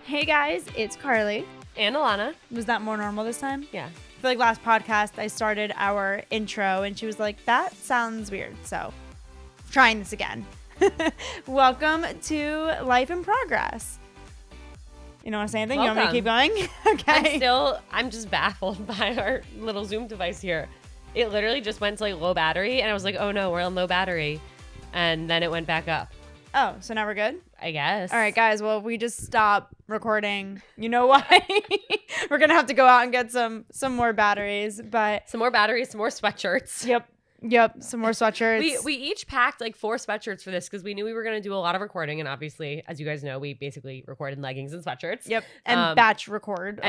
Hey guys, it's Carly. And Ilana. Was that more normal this time? Yeah. I feel like last podcast I started our intro and she was like, that sounds weird. So trying this again. Welcome to Life in Progress. You don't want to say anything? Welcome. You want me to keep going? Okay. I'm just baffled by our little Zoom device here. It literally just went to like low battery and I was like, oh no, we're on low battery. And then it went back up. Oh, so now we're good? I guess. All right, guys. Well, if we just stop recording, you know why? We're going to have to go out and get some more batteries, but Some more batteries, some more sweatshirts. Yep. Some more sweatshirts. We each packed like 4 sweatshirts for this because we knew we were going to do a lot of recording. And obviously, as you guys know, we basically record in leggings and sweatshirts. Yep. And batch record.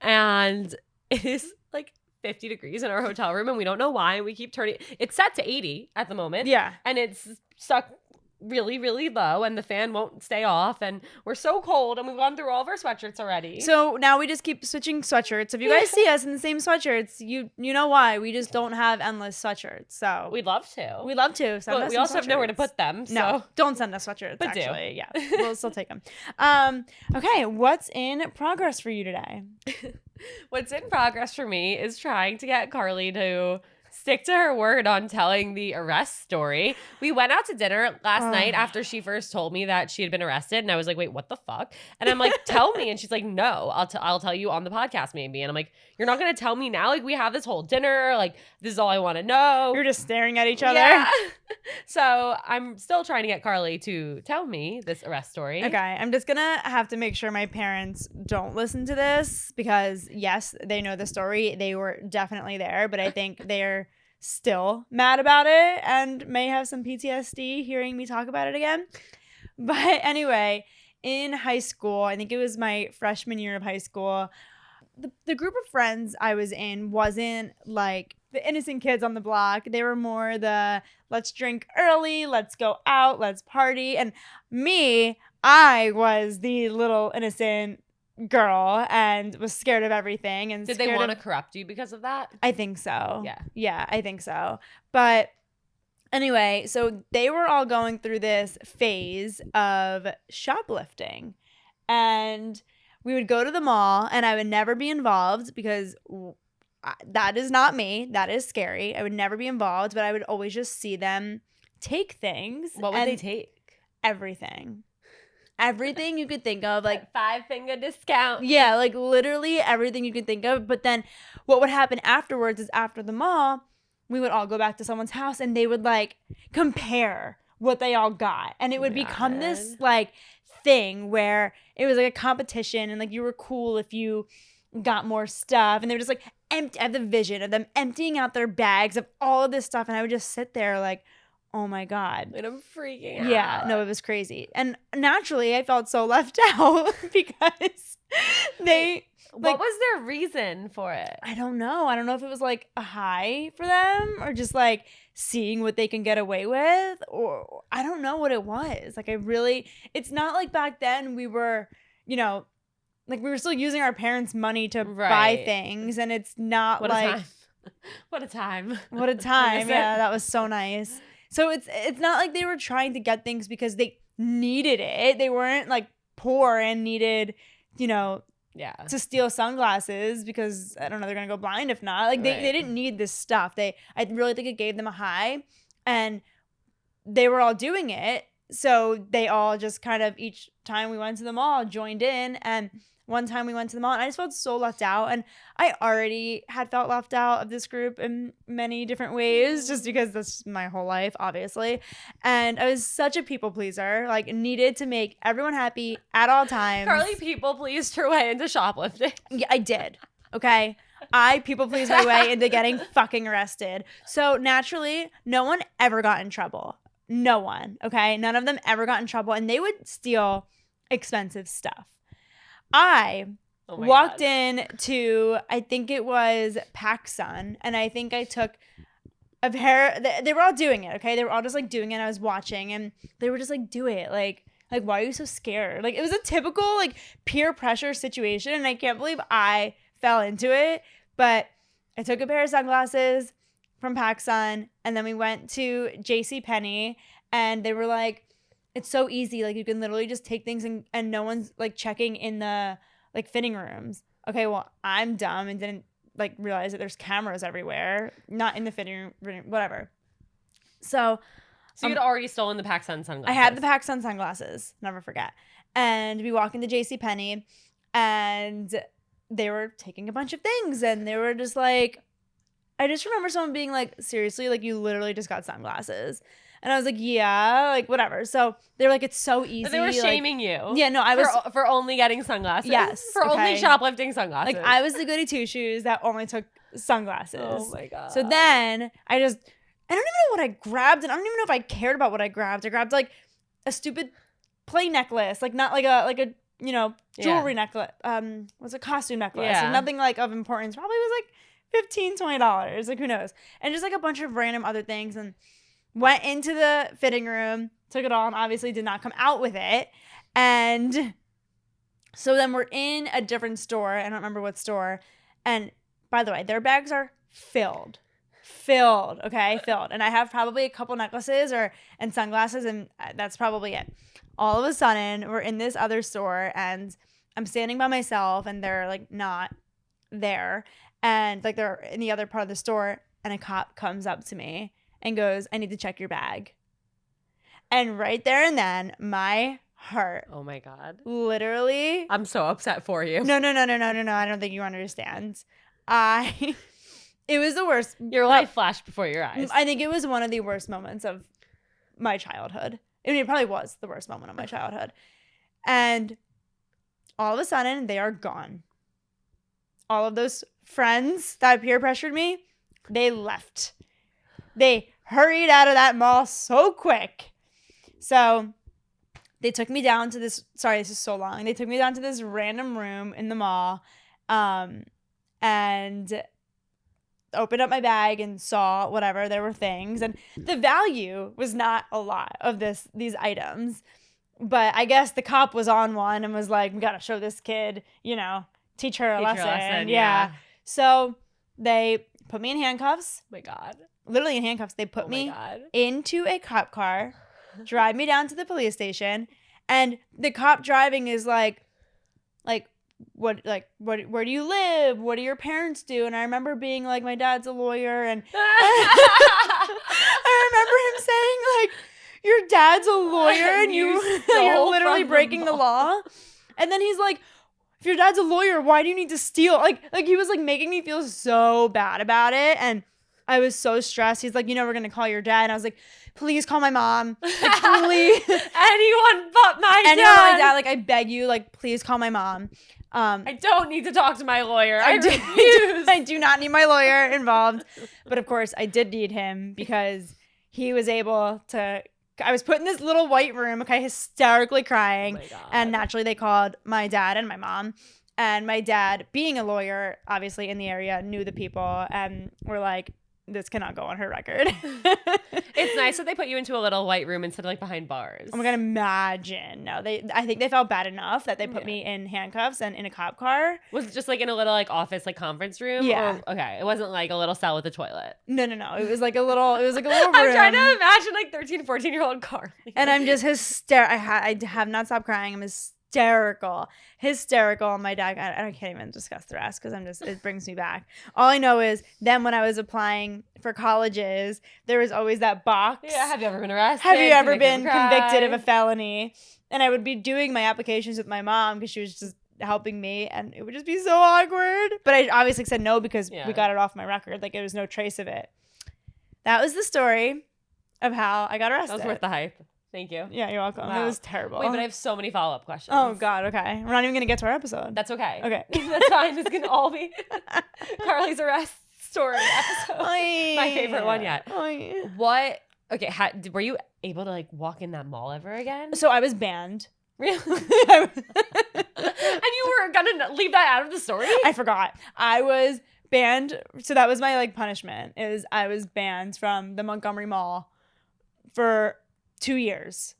And it is like 50 degrees in our hotel room and we don't know why. We keep turning. It's set to 80 at the moment. Yeah. And it's stuck really, really low and the fan won't stay off. And we're so cold and we've gone through all of our sweatshirts already. So now we just keep switching sweatshirts. If you guys see us in the same sweatshirts, you know why. We just don't have endless sweatshirts. So We'd love to. we'd love to. Send us We some also have nowhere to sweatshirts. put them. So. No, don't send us sweatshirts, But do. actually. Yeah, we'll still take them. Okay, what's in progress for you today? What's in progress for me is trying to get Carly to stick to her word on telling the arrest story. We went out to dinner last night after she first told me that she had been arrested. And I was like, wait, what the fuck? And I'm like, tell me. And she's like, no, I'll tell you on the podcast maybe. And I'm like, you're not going to tell me now? Like, we have this whole dinner. Like, this is all I want to know. You're just staring at each other. Yeah. So I'm still trying to get Carly to tell me this arrest story. Okay, I'm just gonna have to make sure my parents don't listen to this because yes, they know the story. They were definitely there, but I think they're still mad about it and may have some PTSD hearing me talk about it again. But anyway, in high school, I think it was my freshman year of high school, the group of friends I was in wasn't like the innocent kids on the block. They were more the let's drink early, let's go out, let's party. And me, I was the little innocent girl and was scared of everything. And Did they want to corrupt you because of that? I think so. Yeah. Yeah, I think so. But anyway, so they were all going through this phase of shoplifting. And we would go to the mall and I would never be involved because that is not me. That is scary. I would never be involved, but I would always just see them take things. What would they take? Everything. Everything you could think of, like 5-finger discount. Yeah, like literally everything you could think of. But then what would happen afterwards is after the mall, we would all go back to someone's house and they would like compare what they all got. And it would become this like thing where it was like a competition and like you were cool if you got more stuff. And they were just like I have the vision of them emptying out their bags of all of this stuff. And I would just sit there like, oh my God. And I'm freaking out. Yeah, no, it was crazy. And naturally, I felt so left out because What was their reason for it? I don't know. I don't know if it was like a high for them or just like seeing what they can get away with, or I don't know what it was. Like it's not like back then we were, like we were still using our parents' money to buy things, and it's not What like a time. What a time. What a time. Yeah, that was so nice. So it's not like they were trying to get things because they needed it. They weren't like poor and needed, to steal sunglasses because I don't know, they're gonna go blind if not. Like they didn't need this stuff. I really think it gave them a high, and they were all doing it. So they all just kind of each time we went to the mall joined in. And one time we went to the mall and I just felt so left out. And I already had felt left out of this group in many different ways just because that's my whole life, obviously. And I was such a people pleaser, like needed to make everyone happy at all times. Carly people pleased her way into shoplifting. Yeah, I did. Okay. I people pleased my way into getting fucking arrested. So naturally, no one ever got in trouble. No one. Okay. None of them ever got in trouble, and they would steal expensive stuff. I walked in to, I think it was PacSun, and I think I took a pair. They were all doing it, okay? They were all just like doing it. I was watching, and they were just like, do it. Like, why are you so scared? Like, it was a typical like peer pressure situation, and I can't believe I fell into it. But I took a pair of sunglasses from PacSun, and then we went to JCPenney, and they were like, it's so easy. Like, you can literally just take things and no one's like checking in the like fitting rooms. Okay, well, I'm dumb and didn't like realize that there's cameras everywhere, not in the fitting room, whatever. So you'd already stolen the PacSun sunglasses. I had the PacSun sunglasses, never forget. And we walk into JCPenney and they were taking a bunch of things and they were just like, I just remember someone being like, seriously, like you literally just got sunglasses. And I was like, yeah, like whatever. So they were like, it's so easy. But they were shaming you. Yeah, no, I was for only getting sunglasses. Yes. For only shoplifting sunglasses. Like I was the goody two shoes that only took sunglasses. Oh my God. So then I don't even know what I grabbed, and I don't even know if I cared about what I grabbed. I grabbed like a stupid play necklace, like not like a jewelry necklace. Was a costume necklace. Yeah. Like, nothing like of importance. Probably was like $15-$20. Like who knows? And just like a bunch of random other things, and went into the fitting room, took it all, and obviously did not come out with it. And so then we're in a different store. I don't remember what store. And by the way, their bags are filled. Okay, filled. And I have probably a couple necklaces and sunglasses, and that's probably it. All of a sudden, we're in this other store, and I'm standing by myself, and they're like not there, and like they're in the other part of the store, and a cop comes up to me and goes, "I need to check your bag." And right there and then, my heart. Oh my God. Literally. I'm so upset for you. No. I don't think you understand. It was the worst. Your life flashed before your eyes. I think it was one of the worst moments of my childhood. I mean, it probably was the worst moment of my childhood. And all of a sudden, they are gone. All of those friends that peer pressured me, they left. They hurried out of that mall so quick. So they took me down to this. Sorry, this is so long. They took me down to this random room in the mall, and opened up my bag and saw whatever there were things, and the value was not a lot of these items, but I guess the cop was on one and was like, we gotta show this kid, teach her a lesson. Yeah. So they put me in handcuffs. Oh my God. Literally in handcuffs. They put me into a cop car, drive me down to the police station, and the cop driving is like where do you live? What do your parents do? And I remember being like, my dad's a lawyer, and I remember him saying like, your dad's a lawyer and you're literally breaking the law. And then he's like, if your dad's a lawyer, why do you need to steal? Like he was like making me feel so bad about it, and I was so stressed. He's like, we're gonna call your dad. And I was like, please call my mom. Like, please. Anyone but my dad. Anyone but my dad. Like, I beg you, like, please call my mom. I don't need to talk to my lawyer. I refuse. I do not need my lawyer involved. But of course, I did need him because he was able to. I was put in this little white room, okay, hysterically crying. Oh, and naturally, they called my dad and my mom. And my dad, being a lawyer, obviously in the area, knew the people and were like, this cannot go on her record. It's nice that they put you into a little white room instead of like behind bars. Oh my God, imagine. No, I think they felt bad enough that they put me in handcuffs and in a cop car. Was it just like in a little like office, like conference room? Yeah. Or, okay. It wasn't like a little cell with a toilet. No. It was like a little room. I'm trying to imagine like 13, 14-year-old Carly. And I'm just hysterical. I have not stopped crying. I'm hysterical. My dad, I can't even discuss the rest because it brings me back. All I know is then when I was applying for colleges, there was always that box. Yeah, have you ever been arrested? Have you ever been convicted of a felony? And I would be doing my applications with my mom because she was just helping me, and it would just be so awkward. But I obviously said no because we got it off my record. Like, there was no trace of it. That was the story of how I got arrested. That was worth the hype. Thank you. Yeah, you're welcome. Wow. It was terrible. Wait, but I have so many follow-up questions. Oh, God, okay. We're not even going to get to our episode. That's okay. Okay. That's fine. This can all be Carly's arrest story episode. My favorite one yet. What? Okay, were you able to like walk in that mall ever again? So I was banned. Really? And you were going to leave that out of the story? I forgot. I was banned. So that was my like punishment. I was banned from the Montgomery Mall for 2 years.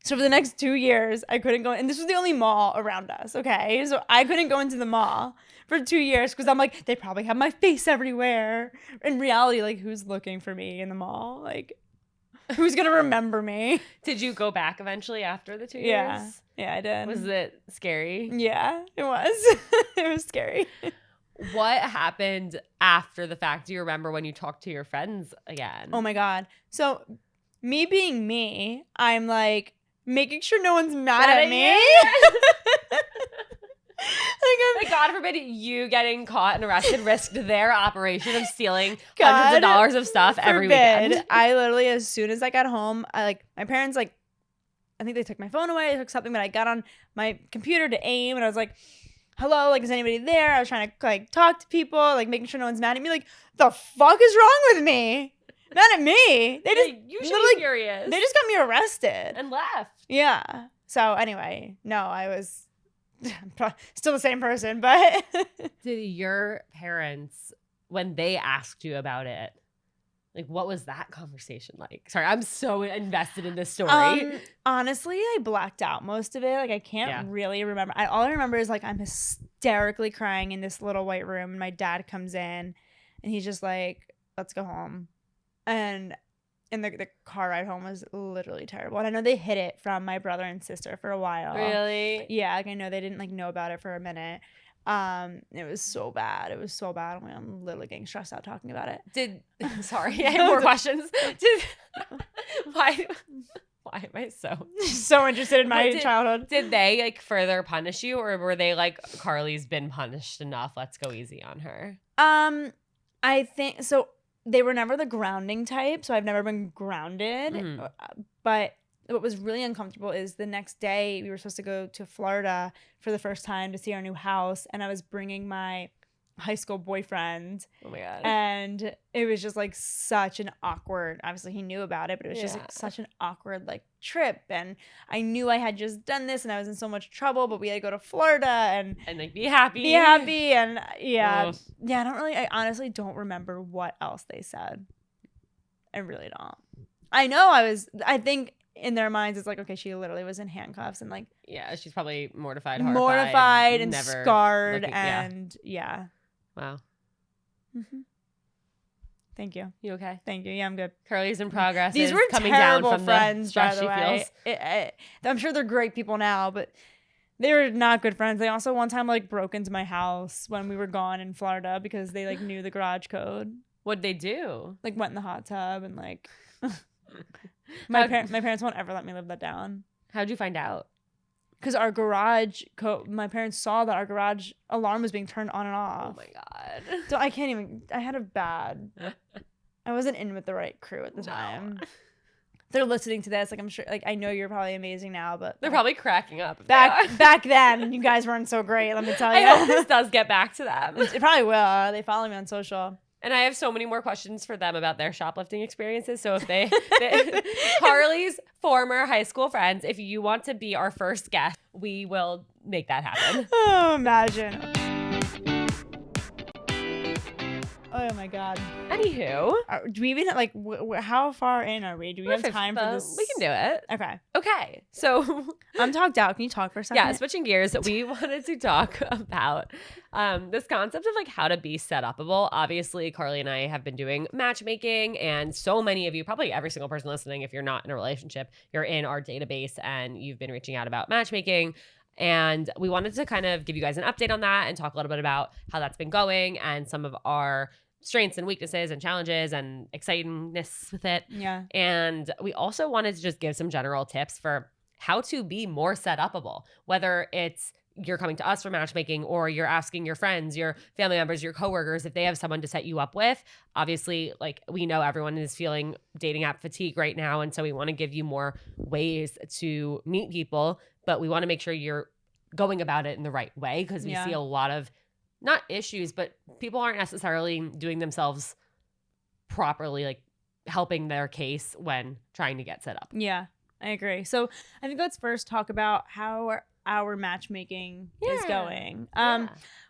So for the next 2 years, I couldn't go. And this was the only mall around us, okay? So I couldn't go into the mall for 2 years because I'm like, they probably have my face everywhere. In reality, like, who's looking for me in the mall? Like, Who's gonna remember me? Did you go back eventually after the 2 years? Yeah, I did. Was it scary? Yeah, it was. It was scary. What happened after the fact? Do you remember when you talked to your friends again? Oh my God. So me being me, I'm like making sure no one's mad at me. Like, God forbid you getting caught and arrested risked their operation of stealing hundreds of dollars of stuff every weekend. I literally, as soon as I got home, my parents, like, I think they took my phone away, they took something, but I got on my computer to AIM and I was like, hello, like, is anybody there? I was trying to, like, talk to people, like, making sure no one's mad at me. Like, the fuck is wrong with me? Mad at me. They just, you should be furious. They just got me arrested. And left. Yeah. So, anyway, no, I was still the same person, but. Did your parents, when they asked you about it, like, what was that conversation like? Sorry, I'm so invested in this story. Honestly, I blacked out most of it. Like, I can't really remember. All I remember is, like, I'm hysterically crying in this little white room, and my dad comes in, and he's just like, let's go home. And the car ride home was literally terrible. And I know they hid it from my brother and sister for a while. Really? Yeah, like, I know they didn't, like, know about it for a minute. It was so bad. It was so bad. I'm literally getting stressed out talking about it. Sorry, I have more questions. Why am I so interested in my childhood? Did they, like, further punish you, or were they like, Carly's been punished enough, let's go easy on her? I think so. They were never the grounding type, so I've never been grounded. But what was really uncomfortable is the next day we were supposed to go to Florida for the first time to see our new house, and I was bringing my high school boyfriend. Oh my God. And it was just like such an awkward, obviously he knew about it, but it was just like such an awkward like trip, and I knew I had just done this and I was in so much trouble, but we had to go to Florida and like be happy and I honestly don't remember what else they said. I really don't. I think in their minds it's like, okay, she literally was in handcuffs and like, yeah, she's probably mortified and scarred and wow. Mm-hmm. Thank you. You okay? Thank you. Yeah, I'm good. Carly's in progress. These were coming terrible down from friends, the by the way. I'm sure they're great people now, but they were not good friends. They also one time like broke into my house when we were gone in Florida because they like knew the garage code. What'd they do? Like went in the hot tub and like my parents won't ever let me live that down. How'd you find out? Because our garage my parents saw that our garage alarm was being turned on and off. Oh my God. So I had a bad, I wasn't in with the right crew at the time. They're listening to this. Like, I'm sure, like, I know you're probably amazing now, but they're probably cracking up. Back then, you guys weren't so great, let me tell you. I hope this does get back to them. It probably will. They follow me on social. And I have so many more questions for them about their shoplifting experiences. So if they Carly's former high school friends, if you want to be our first guest, we will make that happen. Oh, imagine. Oh my God. Anywho, do we even like how far in are we? Do we have time for this? We can do it. Okay. So I'm talked out. Can you talk for a second? Yeah. Switching gears, we wanted to talk about this concept of like how to be set upable. Obviously, Carly and I have been doing matchmaking, and so many of you, probably every single person listening, if you're not in a relationship, you're in our database and you've been reaching out about matchmaking. And we wanted to kind of give you guys an update on that and talk a little bit about how that's been going and some of our strengths and weaknesses and challenges and excitingness with it. Yeah. And we also wanted to just give some general tips for how to be more set upable, whether it's you're coming to us for matchmaking or you're asking your friends, your family members, your coworkers if they have someone to set you up with. Obviously, like we know everyone is feeling dating app fatigue right now. And so we want to give you more ways to meet people, but we want to make sure you're going about it in the right way because we see a lot of not issues, but people aren't necessarily doing themselves properly, like helping their case when trying to get set up. Yeah, I agree. So I think let's first talk about how our matchmaking is going.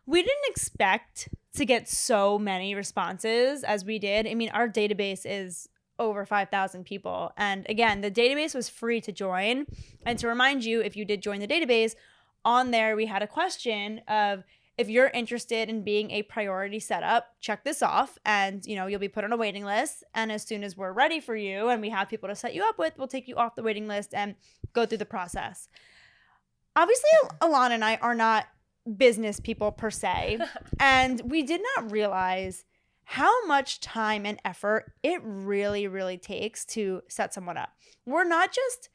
We didn't expect to get so many responses as we did. I mean, our database is over 5,000 people. And again, the database was free to join. And to remind you, if you did join the database, on there we had a question of, if you're interested in being a priority setup, check this off and, you'll be put on a waiting list. And as soon as we're ready for you and we have people to set you up with, we'll take you off the waiting list and go through the process. Obviously, Ilana and I are not business people per se, and we did not realize how much time and effort it really, really takes to set someone up. We're not just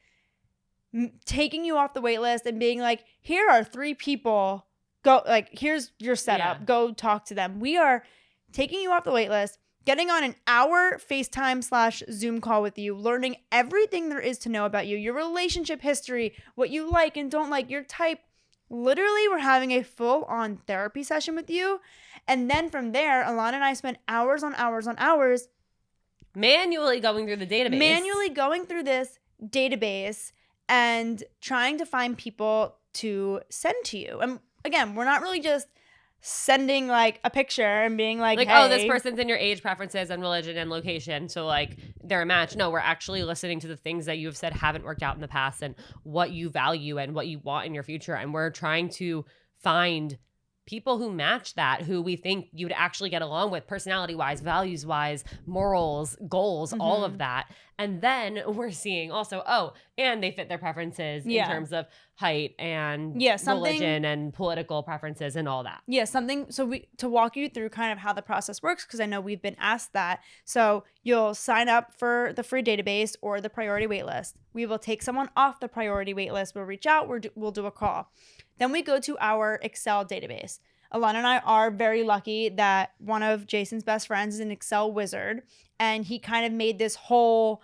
taking you off the wait list and being like, here are 3 people, go, like, here's your setup, go talk to them. We are taking you off the wait list, getting on an hour FaceTime/Zoom call with you, learning everything there is to know about you, your relationship history, what you like and don't like, your type. Literally, we're having a full-on therapy session with you. And then from there, Ilana and I spent hours on hours on hours manually going through this database and trying to find people to send to you. And again, we're not really just sending like a picture and being like, hey, oh, this person's in your age preferences and religion and location, so like they're a match. No, we're actually listening to the things that you have said haven't worked out in the past and what you value and what you want in your future. And we're trying to find people who match that, who we think you'd actually get along with personality-wise, values-wise, morals, goals, all of that. And then we're seeing also, and they fit their preferences in terms of height and religion and political preferences and all that. Yeah, to walk you through kind of how the process works, because I know we've been asked that. So you'll sign up for the free database or the priority waitlist. We will take someone off the priority waitlist. We'll reach out, we'll do a call. Then we go to our Excel database. Ilana and I are very lucky that one of Jason's best friends is an Excel wizard, and he kind of made this whole,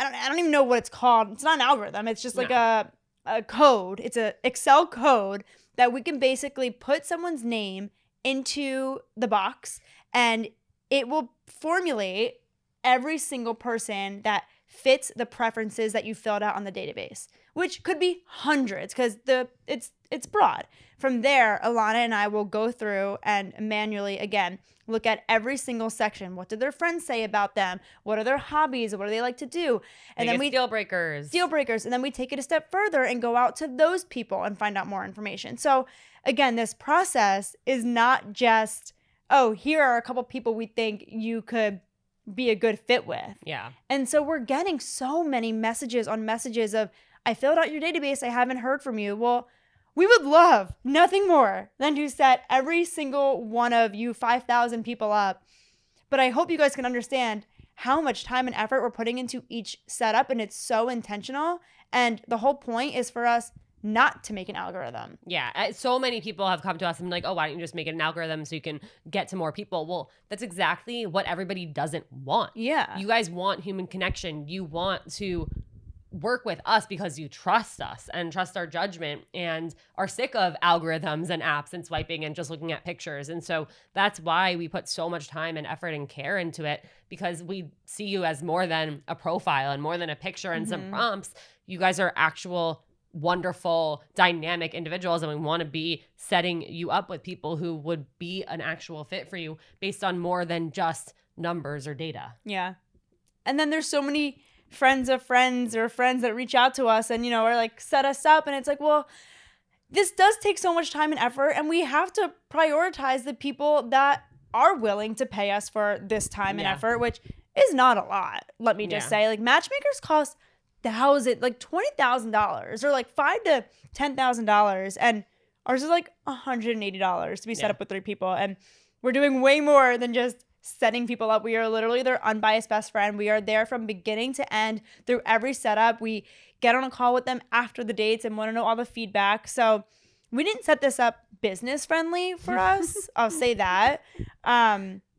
I don't even know what it's called. It's not an algorithm. It's just like a code. It's an Excel code that we can basically put someone's name into the box, and it will formulate every single person that fits the preferences that you filled out on the database, which could be hundreds because it's broad. From there, Ilana and I will go through and manually, again, look at every single section. What did their friends say about them? What are their hobbies? What do they like to do? And then deal breakers. And then we take it a step further and go out to those people and find out more information. So again, this process is not just, here are a couple people we think you could be a good fit with. Yeah. And so we're getting so many messages on messages of, I filled out your database, I haven't heard from you. Well, we would love nothing more than to set every single one of you 5,000 people up. But I hope you guys can understand how much time and effort we're putting into each setup, and it's so intentional. And the whole point is for us not to make an algorithm. Yeah. So many people have come to us and like, why don't you just make it an algorithm so you can get to more people? Well, that's exactly what everybody doesn't want. Yeah. You guys want human connection. You want to work with us because you trust us and trust our judgment and are sick of algorithms and apps and swiping and just looking at pictures. And so that's why we put so much time and effort and care into it, because we see you as more than a profile and more than a picture and some prompts. You guys are actual wonderful, dynamic individuals, and we want to be setting you up with people who would be an actual fit for you based on more than just numbers or data. Yeah. And then there's so many friends of friends or friends that reach out to us and, are like, set us up. And it's like, well, this does take so much time and effort, and we have to prioritize the people that are willing to pay us for this time and effort, which is not a lot. Let me just say, like, matchmakers cost $20,000 or like $5,000 to $10,000, and ours is like $180 to be set up with 3 people. And we're doing way more than just setting people up. We are literally their unbiased best friend. We are there from beginning to end through every setup. We get on a call with them after the dates and want to know all the feedback. So we didn't set this up business friendly for us. I'll say that.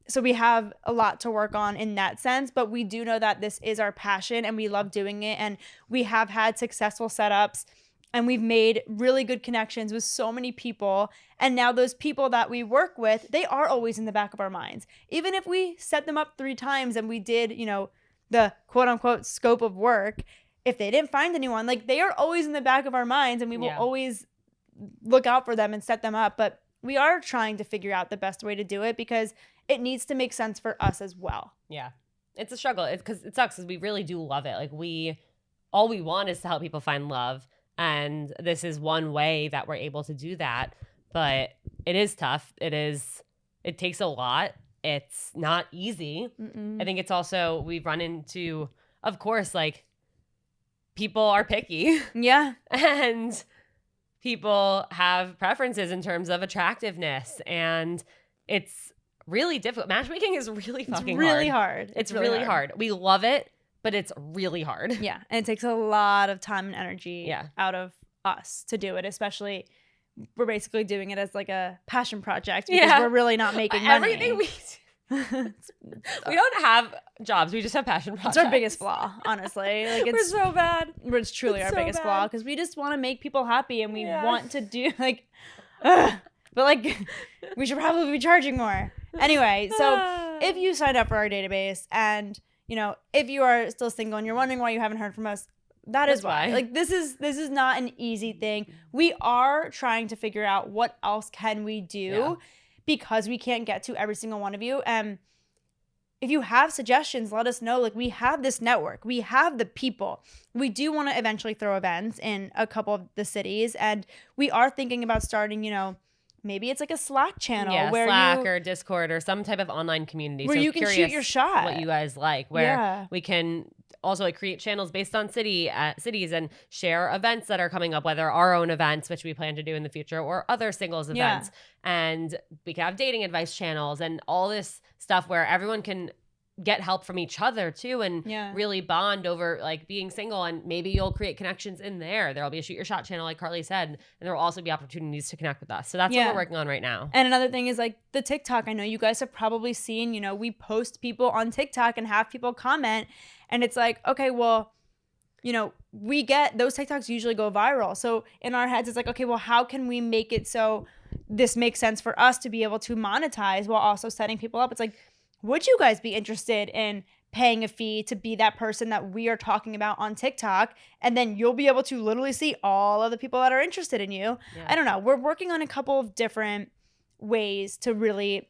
So we have a lot to work on in that sense, but we do know that this is our passion and we love doing it. And we have had successful setups and we've made really good connections with so many people. And now those people that we work with, they are always in the back of our minds. Even if we set them up 3 times and we did, the quote unquote scope of work, if they didn't find anyone, like, they are always in the back of our minds and we will always look out for them and set them up. But we are trying to figure out the best way to do it because it needs to make sense for us as well. Yeah. It's a struggle. It sucks because we really do love it. Like, all we want is to help people find love. And this is one way that we're able to do that. But it is tough. It takes a lot. It's not easy. I think it's also, we've run into, of course, like, people are picky. Yeah. And people have preferences in terms of attractiveness. And it's really difficult. Matchmaking is really fucking hard. It's really hard. It's really hard. We love it, but it's really hard. Yeah. And it takes a lot of time and energy Yeah. out of us to do it, especially we're basically doing it as like a passion project because we're really not making money. Everything we do. We don't have jobs. We just have passion projects. It's our biggest flaw, honestly. Like, We're so bad. It's truly our biggest flaw because we just want to make people happy and we want to do like, but like, we should probably be charging more. Anyway, so if you signed up for our database and, you know, if you are still single and you're wondering why you haven't heard from us, that's why. Like, this is not an easy thing. We are trying to figure out what else can we do because we can't get to every single one of you. And if you have suggestions, let us know. Like, we have this network. We have the people. We do want to eventually throw events in a couple of the cities. And we are thinking about starting, you know, maybe it's like a Slack channel where Slack or Discord or some type of online community where you can shoot your shot. What you guys like, where we can also like create channels based on cities and share events that are coming up, whether our own events, which we plan to do in the future, or other singles events. And we can have dating advice channels and all this stuff where everyone can get help from each other too and really bond over like being single. And maybe you'll create connections in there. There'll be a shoot your shot channel like Carly said, and there will also be opportunities to connect with us. So that's what we're working on right now. And another thing is like the TikTok. I know you guys have probably seen, you know, we post people on TikTok and have people comment, and it's like, okay, well, you know, we get those TikToks usually go viral. So in our heads, it's like, okay, well, how can we make it so this makes sense for us to be able to monetize while also setting people up? It's like, would you guys be interested in paying a fee to be that person that we are talking about on TikTok? And then you'll be able to literally see all of the people that are interested in you. I don't know. We're working on a couple of different ways to really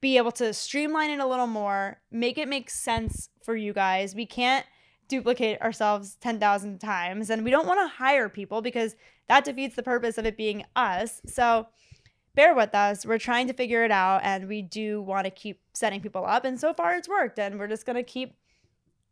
be able to streamline it a little more, make it make sense for you guys. We can't duplicate ourselves 10,000 times, and we don't want to hire people because that defeats the purpose of it being us. So bear with us. We're trying to figure it out, and we do want to keep setting people up, and so far it's worked, and we're just going to keep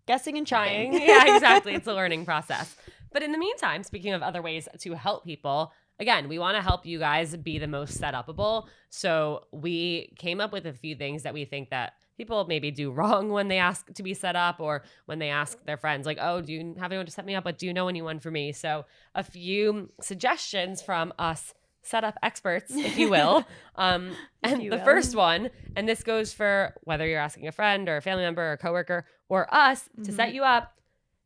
guessing and trying. Yeah, exactly. It's a learning process. But in the meantime, speaking of other ways to help people, again, we want to help you guys be the most set upable. So we came up with a few things that we think that people maybe do wrong when they ask to be set up, or when they ask their friends like, oh, do you have anyone to set me up? But do you know anyone for me? So a few suggestions from us setup experts, if you will. And the first one, and this goes for whether you're asking a friend or a family member or a coworker or us to set you up,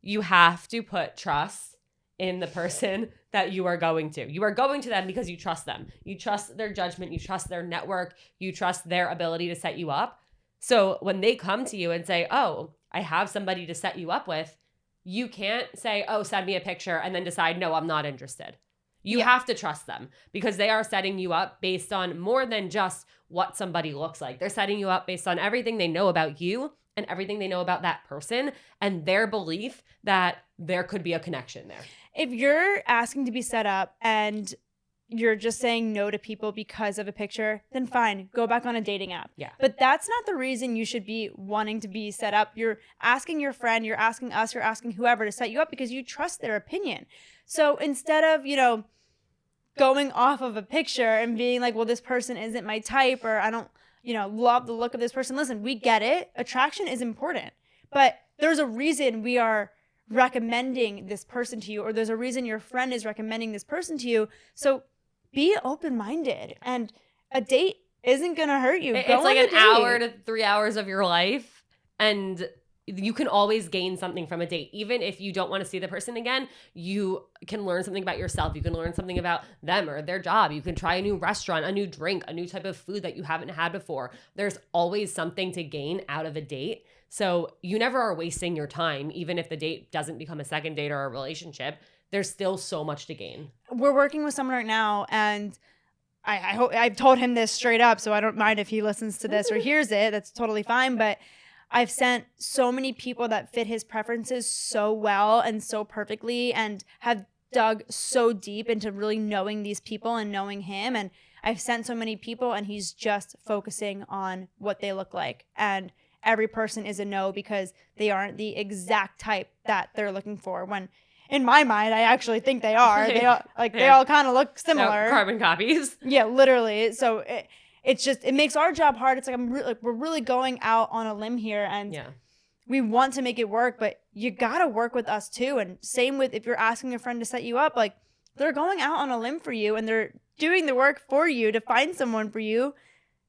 you have to put trust in the person that you are going to. You are going to them because you trust them. You trust their judgment. You trust their network. You trust their ability to set you up. So when they come to you and say, oh, I have somebody to set you up with, you can't say, oh, send me a picture and then decide, no, I'm not interested. You have to trust them because they are setting you up based on more than just what somebody looks like. They're setting you up based on everything they know about you and everything they know about that person and their belief that there could be a connection there. If you're asking to be set up and you're just saying no to people because of a picture, then fine, go back on a dating app. Yeah. But that's not the reason you should be wanting to be set up. You're asking your friend, you're asking us, you're asking whoever to set you up because you trust their opinion. So instead of, you know, going off of a picture and being like, well, this person isn't my type, or I don't, you know, love the look of this person. Listen, we get it. Attraction is important. But there's a reason we are recommending this person to you, or there's a reason your friend is recommending this person to you. So be open-minded, and a date isn't going to hurt you. It's like an hour to 3 hours of your life, and you can always gain something from a date. Even if you don't want to see the person again, you can learn something about yourself. You can learn something about them or their job. You can try a new restaurant, a new drink, a new type of food that you haven't had before. There's always something to gain out of a date. So you never are wasting your time, even if the date doesn't become a second date or a relationship. There's still so much to gain. We're working with someone right now, and I hope I've told him this straight up, so I don't mind if he listens to this or hears it. That's totally fine. But I've sent so many people that fit his preferences so well and so perfectly, and have dug so deep into really knowing these people and knowing him. And I've sent so many people and he's just focusing on what they look like. And every person is a no because they aren't the exact type that they're looking for. When in my mind, I actually think they are. They all, they all kind of look similar. Carbon copies. Yeah, literally. So it's just, it makes our job hard. It's like we're really going out on a limb here, and we want to make it work, but you gotta work with us too. And same with if you're asking a friend to set you up, like they're going out on a limb for you and they're doing the work for you to find someone for you.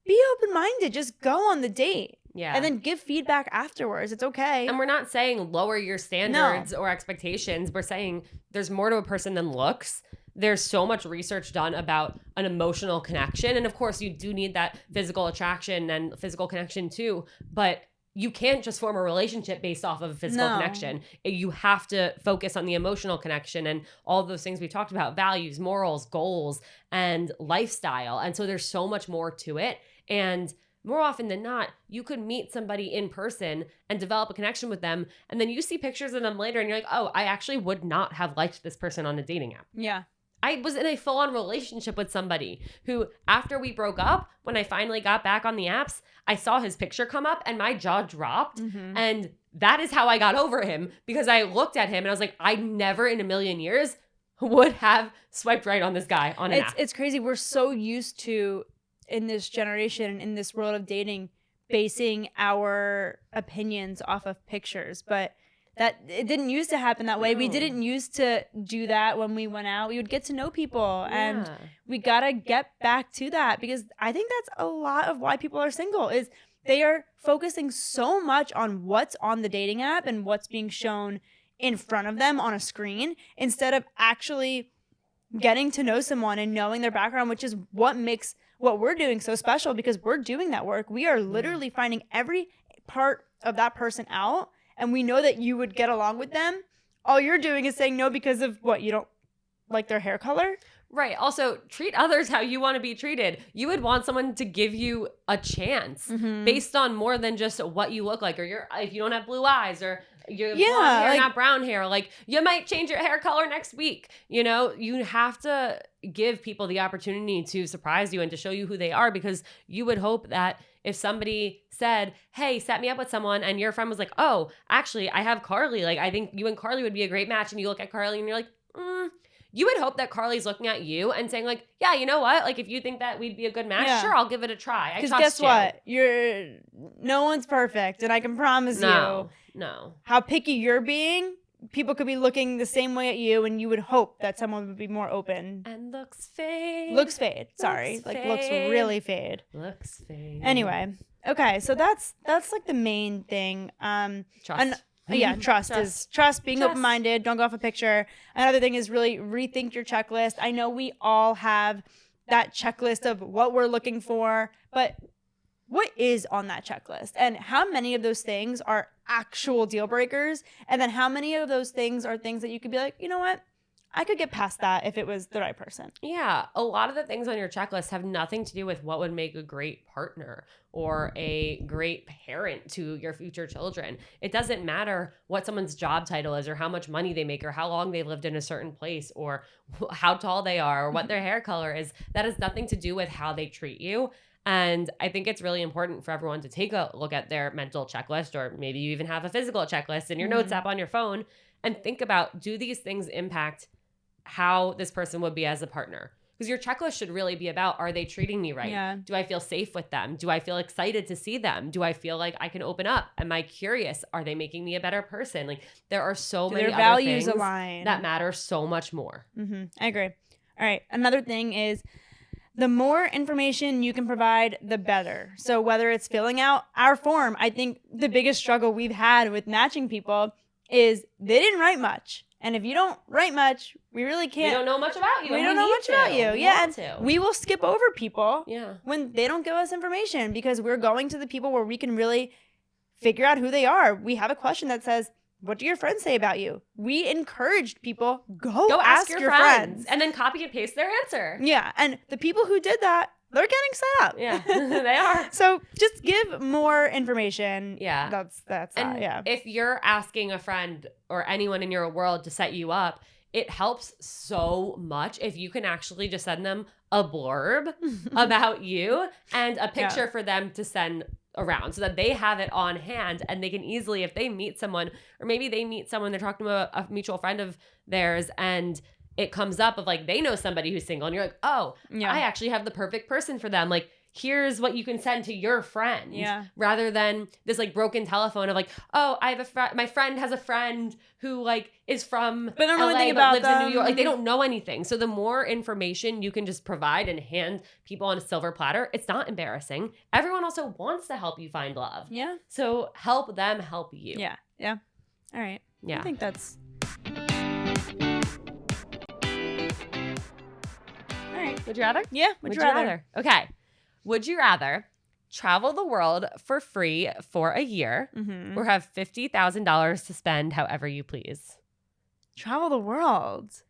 Be open-minded. Just go on the date. Yeah. And then give feedback afterwards. It's okay. And we're not saying lower your standards or expectations. We're saying there's more to a person than looks. There's so much research done about an emotional connection. And of course, you do need that physical attraction and physical connection too. But you can't just form a relationship based off of a physical connection. You have to focus on the emotional connection and all those things we talked about, values, morals, goals, and lifestyle. And so there's so much more to it. And more often than not, you could meet somebody in person and develop a connection with them. And then you see pictures of them later and you're like, oh, I actually would not have liked this person on a dating app. Yeah. I was in a full-on relationship with somebody who, after we broke up, when I finally got back on the apps, I saw his picture come up and my jaw dropped. Mm-hmm. And that is how I got over him, because I looked at him and I was like, I never in a million years would have swiped right on this guy on an app. It's crazy. We're so used to, in this generation, in this world of dating, basing our opinions off of pictures. But that it didn't used to happen that way. We didn't used to do that when we went out. We would get to know people, and we gotta get back to that, because I think that's a lot of why people are single, is they are focusing so much on what's on the dating app and what's being shown in front of them on a screen, instead of actually getting to know someone and knowing their background, which is what makes what we're doing so special, because we're doing that work. We are literally finding every part of that person out. And we know that you would get along with them. All you're doing is saying no because of what? You don't like their hair color? Right. Also, treat others how you want to be treated. You would want someone to give you a chance based on more than just what you look like, or if you don't have blue eyes, or you have blonde hair, not brown hair. Like, you might change your hair color next week. You know, you have to give people the opportunity to surprise you and to show you who they are, because you would hope that if somebody said, hey, set me up with someone, and your friend was like, oh, actually, I have Carly. Like, I think you and Carly would be a great match. And you look at Carly and you're like, you would hope that Carly's looking at you and saying like, yeah, you know what? Like, if you think that we'd be a good match, sure, I'll give it a try. I trust you. Because guess what? No one's perfect. And I can promise you. No. How picky you're being, people could be looking the same way at you, and you would hope that someone would be more open. And looks fade. Looks really fade. Looks fade. Anyway, okay, so that's like the main thing. Trust. Trust, being open-minded, don't go off a picture. Another thing is really rethink your checklist. I know we all have that checklist of what we're looking for, but what is on that checklist? And how many of those things are actual deal breakers? And then how many of those things are things that you could be like, you know what? I could get past that if it was the right person. Yeah. A lot of the things on your checklist have nothing to do with what would make a great partner or a great parent to your future children. It doesn't matter what someone's job title is, or how much money they make, or how long they've lived in a certain place, or how tall they are, or what their hair color is. That has nothing to do with how they treat you. And I think it's really important for everyone to take a look at their mental checklist, or maybe you even have a physical checklist in your notes app on your phone, and think about, do these things impact how this person would be as a partner? Because your checklist should really be about, are they treating me right? Yeah. Do I feel safe with them? Do I feel excited to see them? Do I feel like I can open up? Am I curious? Are they making me a better person? Like, there are so many other values things align that matter so much more. I agree. All right. Another thing is, the more information you can provide, the better. So whether it's filling out our form, I think the biggest struggle we've had with matching people is they didn't write much. And if you don't write much, we really can't. We don't know much about you. We don't know much about you. Yeah. And we will skip over people when they don't give us information, because we're going to the people where we can really figure out who they are. We have a question that says, what do your friends say about you? We encouraged people, go ask your friends. And then copy and paste their answer. Yeah. And the people who did that, they're getting set up. Yeah, they are. So just give more information. Yeah. That's and that. Yeah. If you're asking a friend or anyone in your world to set you up, it helps so much if you can actually just send them a blurb about you and a picture for them to send around so that they have it on hand and they can easily, if they meet someone, or maybe they meet someone, they're talking to a mutual friend of theirs, and it comes up of like they know somebody who's single, and you're like, oh, I actually have the perfect person for them. Like, here's what you can send to your friend. Yeah. Rather than this like broken telephone of like, oh, I have a friend. My friend has a friend who like is from but I don't LA really think but about lives them. in New York. Like they don't know anything. So the more information you can just provide and hand people on a silver platter, it's not embarrassing. Everyone also wants to help you find love. Yeah. So help them help you. Yeah. Yeah. All right. Yeah. I think that's. All right. Would you rather? Yeah. Would you rather? Okay. Would you rather travel the world for free for a year or have $50,000 to spend however you please? Travel the world.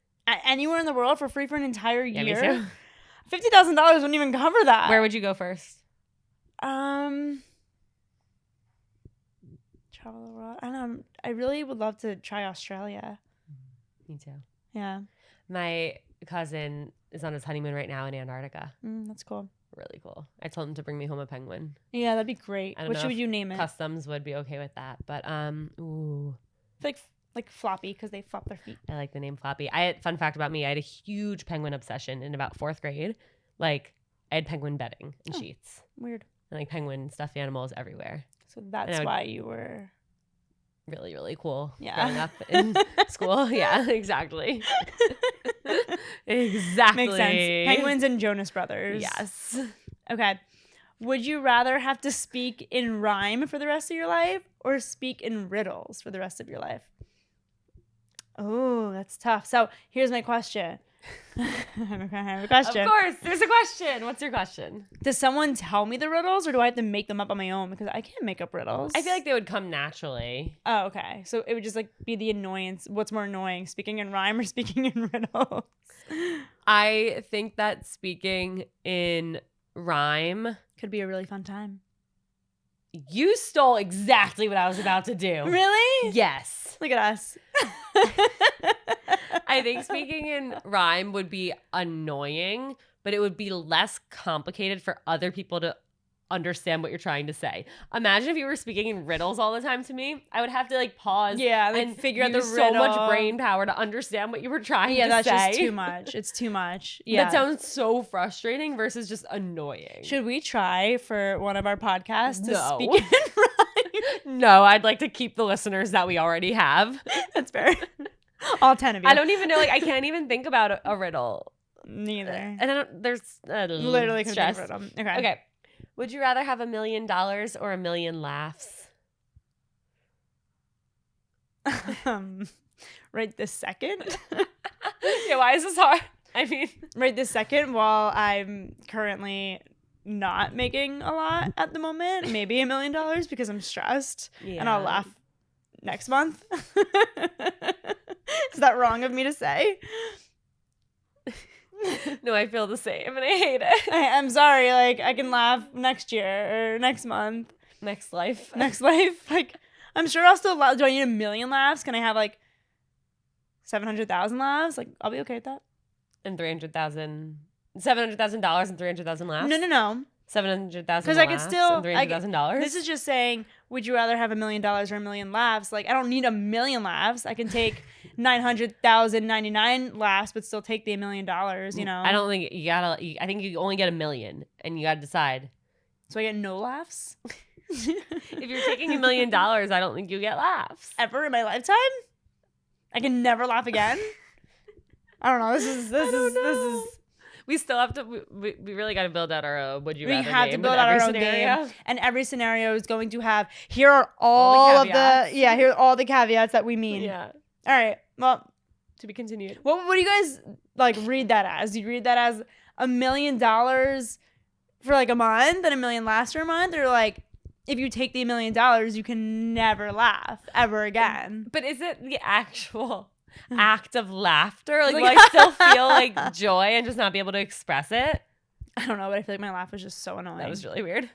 Anywhere in the world for free for an entire year? Me too. $50,000 wouldn't even cover that. Where would you go first? Travel the world. I don't know. I really would love to try Australia. Me too. Yeah. My cousin is on his honeymoon right now in Antarctica. That's cool. Really cool. I told him to bring me home a penguin. Yeah, that'd be great. What should you name it? Customs would be okay with that, but ooh, like Floppy because they flop their feet. I like the name Floppy. Fun fact about me: I had a huge penguin obsession in about 4th grade. Like I had penguin bedding and sheets. Weird. And like penguin stuffed animals everywhere. So that's why you were really, really cool growing up in school. Yeah, exactly. Exactly. Makes sense. Penguins and Jonas Brothers. Yes. Okay. Would you rather have to speak in rhyme for the rest of your life or speak in riddles for the rest of your life? Oh, that's tough. So here's my question. I have a question. Of course. There's a question. What's your question? Does someone tell me the riddles or do I have to make them up on my own? Because I can't make up riddles. I feel like they would come naturally. Oh, okay. So it would just like be the annoyance. What's more annoying, speaking in rhyme or speaking in riddles? I think that speaking in rhyme could be a really fun time. You stole exactly what I was about to do. Really? Yes. Look at us. I think speaking in rhyme would be annoying, but it would be less complicated for other people to understand what you're trying to say. Imagine if you were speaking in riddles all the time to me. I would have to like pause and figure out the riddle. So much brain power to understand what you were trying to say. Yeah, that's just too much. It's too much. Yeah. That sounds so frustrating versus just annoying. Should we try for one of our podcasts to speak in rhyme? No, I'd like to keep the listeners that we already have. That's fair. All 10 of you. I don't even know. Like, I can't even think about a riddle. Neither. And I don't. There's literally couldn't think of a riddle. Okay. Would you rather have $1 million or 1 million laughs? Right this second. Yeah. Why is this hard? I mean, right this second, while I'm currently not making a lot at the moment, maybe $1 million because I'm stressed, and I'll laugh next month. Is that wrong of me to say? No, I feel the same and I hate it. I'm sorry. Like, I can laugh next year or next month. Next life. Next life. Like, I'm sure I'll still laugh. Do I need 1 million laughs? Can I have like 700,000 laughs? Like, I'll be okay with that. And $700,000 and 300,000 laughs? No. 700,000 because I could still $300,000. This is just saying, would you rather have $1 million or 1 million laughs? Like, I don't need 1 million laughs. I can take 900,099 laughs, but still take the $1 million. You know. I don't think you gotta. I think you only get 1 million, and you gotta decide. So I get no laughs. If you're taking $1 million, I don't think you get laughs ever in my lifetime. I can never laugh again. I don't know. This is. We still have to. We really got to build out our would you rather game. We have to build out our own game, and every scenario is going to have here are all here are all the caveats that we mean. Yeah. All right. Well, to be continued. What do you guys like read that as? Do you read that as $1 million for like a month and 1 million laughs for a month, or like if you take the $1 million, you can never laugh ever again? But is it the actual act of laughter? Like, will I still feel like joy and just not be able to express it? I don't know, but I feel like my laugh was just so annoying. That was really weird.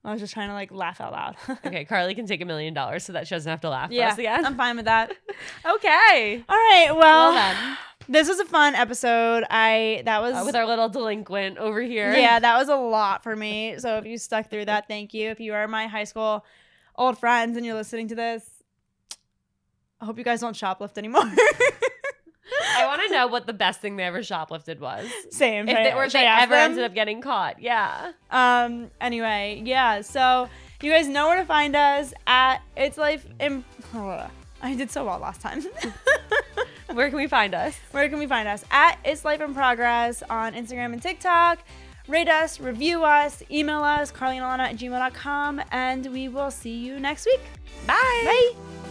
I was just trying to like laugh out loud. Okay, Carly can take $1 million so that she doesn't have to laugh for us again. I'm fine with that. Okay. All right. Well then. This was a fun episode. That was with our little delinquent over here. Yeah, that was a lot for me. So if you stuck through that, thank you. If you are my high school old friends and you're listening to this, I hope you guys don't shoplift anymore. I want to know what the best thing they ever shoplifted was. Same. If they ever ended up getting caught. Yeah. Anyway, yeah. So you guys know where to find us at It's Life in... I did so well last time. Where can we find us? Where can we find us? At It's Life in Progress on Instagram and TikTok. Rate us, review us, email us, carlyandilana@gmail.com, and we will see you next week. Bye. Bye.